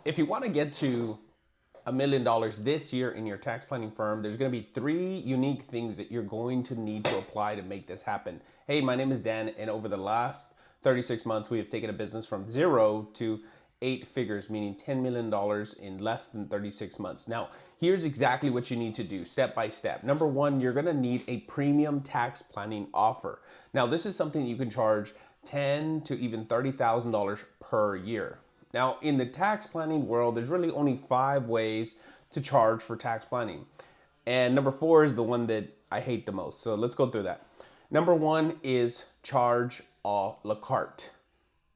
If you want to get to $1 million this year in your tax planning firm, there's going to be 3 unique things that you're going to need to apply to make this happen. Hey, my name is Dan, and over the last 36 months, we have taken a business from 0 to 8 figures, meaning $10 million in less than 36 months. Now, here's exactly what you need to do step by step. Number 1, you're going to need a premium tax planning offer. Now, this is something you can charge $10,000 to even $30,000 per year. Now, in the tax planning world, there's really only 5 ways to charge for tax planning. And number 4 is the one that I hate the most. So let's go through that. Number 1 is charge a la carte.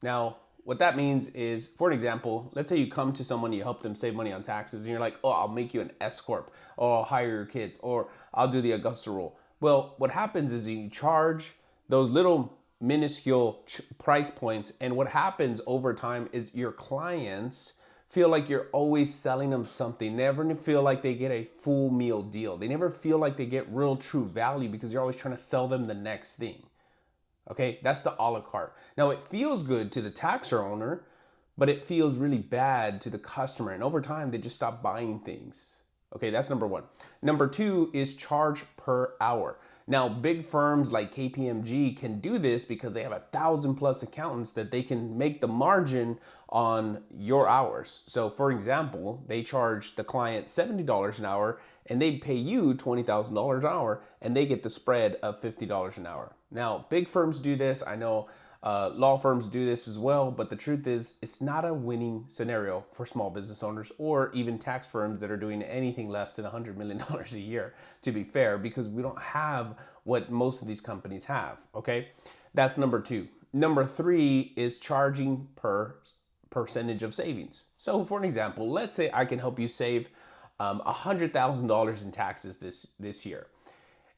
Now, what that means is, for an example, let's say you come to someone, you help them save money on taxes, and you're like, oh, I'll make you an S Corp, or I'll hire your kids, or I'll do the Augusta rule. Well, what happens is you charge those little minuscule price points, and what happens over time is your clients feel like you're always selling them something. Never feel like they get a full meal deal. They never feel like they get real true value because you're always trying to sell them the next thing. Okay, that's the a la carte. Now, it feels good to the taxer owner, but it feels really bad to the customer, and over time they just stop buying things. Okay, that's number 1. Number 2 is charge per hour. Now, big firms like KPMG can do this because they have 1,000+ accountants that they can make the margin on your hours. So, for example, they charge the client $70 an hour and they pay you $20,000 an hour and they get the spread of $50 an hour. Now, big firms do this. I know law firms do this as well, but the truth is it's not a winning scenario for small business owners or even tax firms that are doing anything less than $100 million a year, to be fair, because we don't have what most of these companies have, okay? That's number 2. Number 3 is charging per percentage of savings. So for an example, let's say I can help you save $100,000 in taxes this year,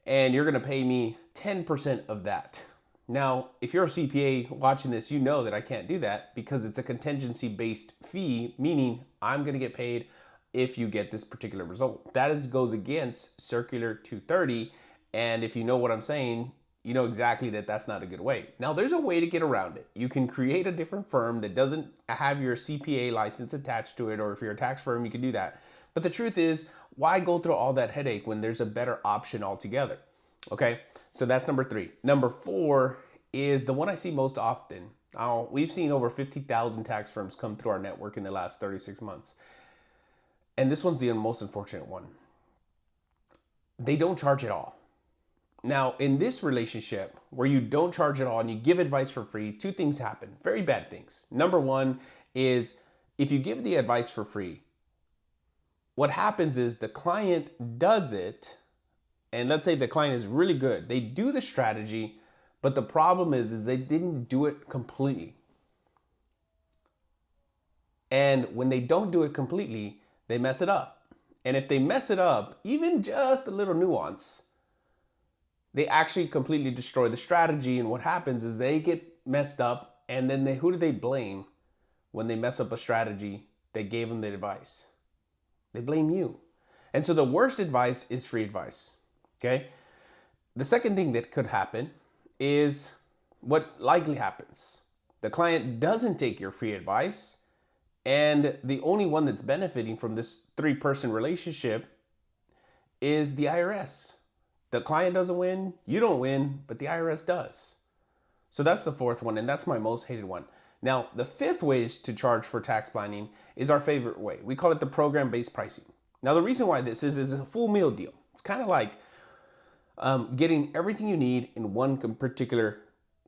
and you're gonna pay me 10% of that. Now, if you're a CPA watching this, you know that I can't do that because it's a contingency-based fee, meaning I'm going to get paid if you get this particular result. That goes against Circular 230, and if you know what I'm saying, you know exactly that that's not a good way. Now, there's a way to get around it. You can create a different firm that doesn't have your CPA license attached to it, or if you're a tax firm, you can do that. But the truth is, why go through all that headache when there's a better option altogether? Okay, so that's number 3. Number 4 is the one I see most often. We've seen over 50,000 tax firms come through our network in the last 36 months. And this one's the most unfortunate one. They don't charge at all. Now, in this relationship where you don't charge at all and you give advice for free, 2 things happen, very bad things. Number 1 is if you give the advice for free, what happens is the client does it. And let's say the client is really good. They do the strategy, but the problem is they didn't do it completely. And when they don't do it completely, they mess it up. And if they mess it up, even just a little nuance, they actually completely destroy the strategy. And what happens is they get messed up, and then who do they blame when they mess up a strategy that gave them the advice? They blame you. And so the worst advice is free advice. Okay. The second thing that could happen is what likely happens. The client doesn't take your free advice, and the only one that's benefiting from this 3-person relationship is the IRS. The client doesn't win, you don't win, but the IRS does. So that's the 4th one, and that's my most hated one. Now, the 5th way to charge for tax planning is our favorite way. We call it the program-based pricing. Now, the reason why this is a full meal deal. It's kind of like getting everything you need in one particular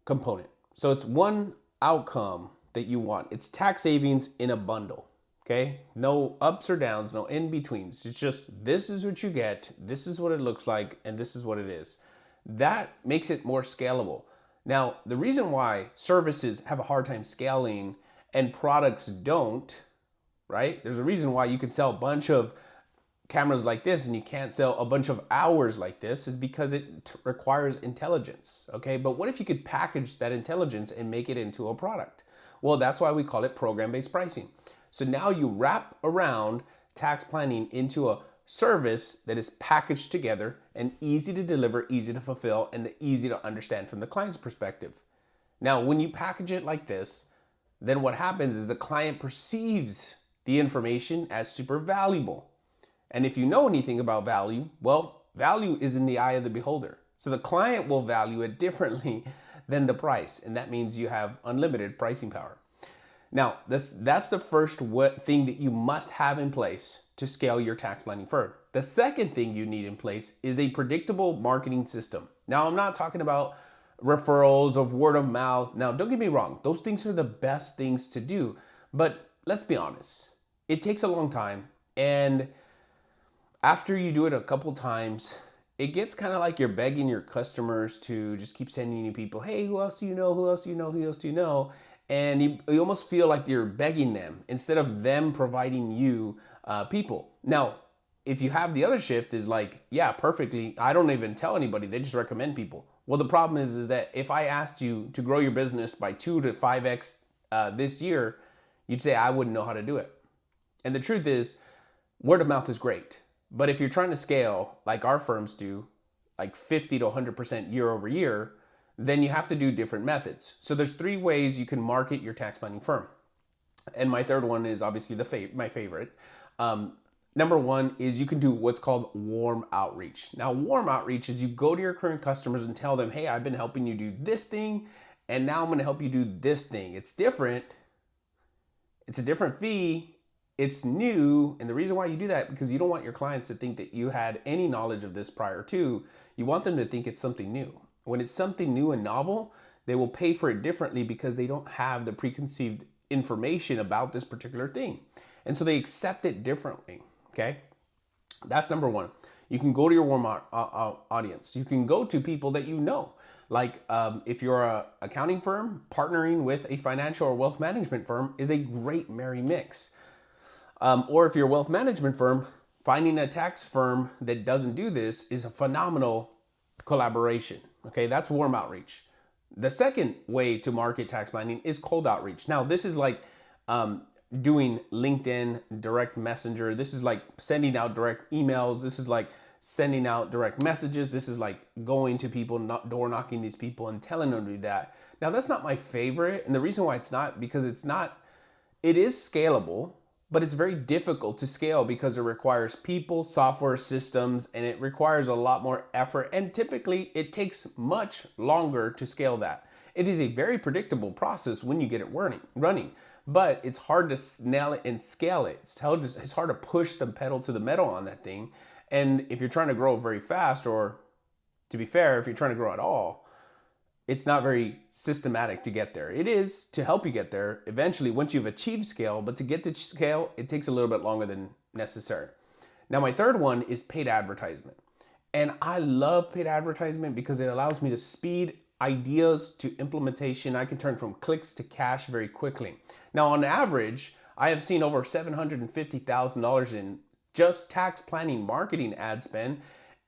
component. So it's one outcome that you want. It's tax savings in a bundle. Okay, no ups or downs, no in betweens. It's just this is what you get, this is what it looks like, and this is what it is. That makes it more scalable. Now, the reason why services have a hard time scaling and products don't, right? There's a reason why you can sell a bunch of cameras like this and you can't sell a bunch of hours like this, is because it requires intelligence. Okay, but what if you could package that intelligence and make it into a product? Well, that's why we call it program-based pricing. So now you wrap around tax planning into a service that is packaged together and easy to deliver, easy to fulfill, and easy to understand from the client's perspective. Now, when you package it like this, then what happens is the client perceives the information as super valuable. And if you know anything about value, well, value is in the eye of the beholder. So the client will value it differently than the price. And that means you have unlimited pricing power. Now, that's the first thing that you must have in place to scale your tax planning firm. The second thing you need in place is a predictable marketing system. Now, I'm not talking about referrals of word of mouth. Now, don't get me wrong. Those things are the best things to do. But let's be honest. It takes a long time. And after you do it a couple times, it gets kind of like you're begging your customers to just keep sending you people, hey, who else do you know? Who else do you know? Who else do you know? And you almost feel like you're begging them instead of them providing you people. Now, if you have the other shift is like, yeah, perfectly. I don't even tell anybody. They just recommend people. Well, the problem is that if I asked you to grow your business by 2 to 5x this year, you'd say, I wouldn't know how to do it. And the truth is, word of mouth is great. But if you're trying to scale like our firms do, like 50 to 100% year over year, then you have to do different methods. So there's 3 ways you can market your tax planning firm. And my third one is obviously my favorite. Number 1 is you can do what's called warm outreach. Now, warm outreach is you go to your current customers and tell them, hey, I've been helping you do this thing, and now I'm going to help you do this thing. It's different. It's a different fee. It's new. And the reason why you do that, because you don't want your clients to think that you had any knowledge of this prior to. You want them to think it's something new. When it's something new and novel, they will pay for it differently because they don't have the preconceived information about this particular thing. And so they accept it differently, okay? That's number 1. You can go to your warm audience. You can go to people that you know. Like if you're an accounting firm, partnering with a financial or wealth management firm is a great merry mix. Or if you're a wealth management firm, finding a tax firm that doesn't do this is a phenomenal collaboration. Okay, that's warm outreach. The second way to market tax planning is cold outreach. Now, this is like doing LinkedIn direct messenger. This is like sending out direct emails. This is like sending out direct messages. This is like going to people, door knocking these people and telling them to do that. Now, that's not my favorite. And the reason why it's not, because it is scalable, but it's very difficult to scale because it requires people, software, systems, and it requires a lot more effort. And typically it takes much longer to scale that. It is a very predictable process when you get it running, but it's hard to nail it and scale it. It's hard to push the pedal to the metal on that thing. And if you're trying to grow very fast, or to be fair, if you're trying to grow at all, it's not very systematic to get there. It is to help you get there eventually once you've achieved scale, but to get to scale, it takes a little bit longer than necessary. Now, my third one is paid advertisement. And I love paid advertisement because it allows me to speed ideas to implementation. I can turn from clicks to cash very quickly. Now, on average, I have seen over $750,000 in just tax planning marketing ad spend,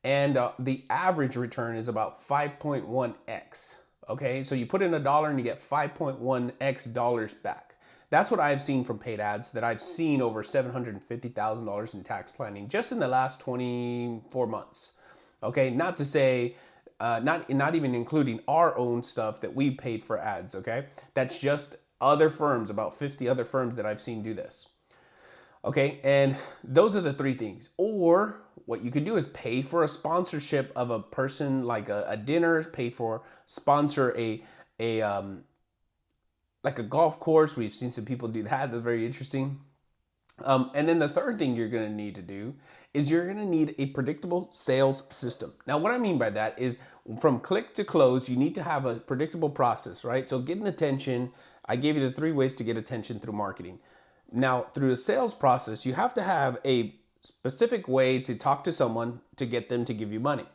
and the average return is about 5.1x. Okay, so you put in $1 and you get 5.1x dollars back. That's what I've seen from paid ads, that I've seen over $750,000 in tax planning just in the last 24 months. Okay, not to say, not even including our own stuff that we paid for ads, okay? That's just other firms, about 50 other firms that I've seen do this. Okay, and those are the 3 things. Or what you could do is pay for a sponsorship of a person, like a dinner, sponsor like a golf course. We've seen some people do that. That's very interesting. And then the third thing you're going to need to do is you're going to need a predictable sales system. Now, what I mean by that is from click to close, you need to have a predictable process, right? So getting attention, I gave you the 3 ways to get attention through marketing. Now, through the sales process, you have to have a specific way to talk to someone to get them to give you money.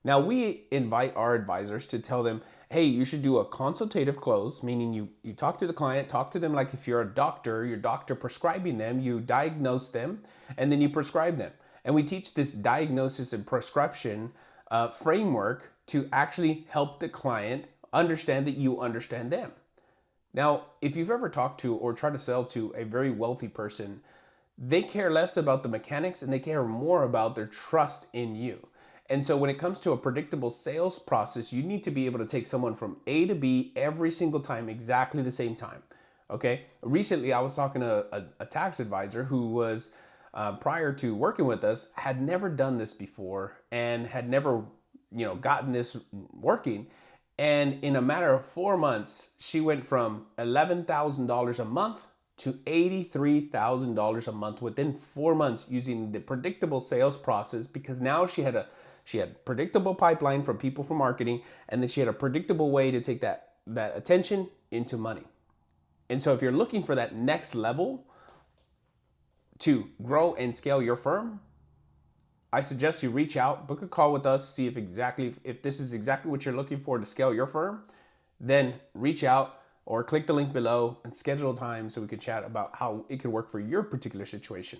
Now, we invite our advisors to tell them, hey, you should do a consultative close, meaning you talk to the client, talk to them like if you're a doctor, your doctor prescribing them, you diagnose them, and then you prescribe them. And we teach this diagnosis and prescription framework to actually help the client understand that you understand them. Now, if you've ever talked to or tried to sell to a very wealthy person, they care less about the mechanics and they care more about their trust in you. And so when it comes to a predictable sales process, you need to be able to take someone from A to B every single time, exactly the same time. Okay. Recently, I was talking to a tax advisor who was, prior to working with us, had never done this before and had never, gotten this working. And in a matter of 4 months, she went from $11,000 a month to $83,000 a month within 4 months using the predictable sales process, because now she had predictable pipeline from people from marketing, and then she had a predictable way to take that attention into money. And so if you're looking for that next level to grow and scale your firm, I suggest you reach out, book a call with us, see if this is exactly what you're looking for to scale your firm. Then reach out or click the link below and schedule a time so we can chat about how it could work for your particular situation.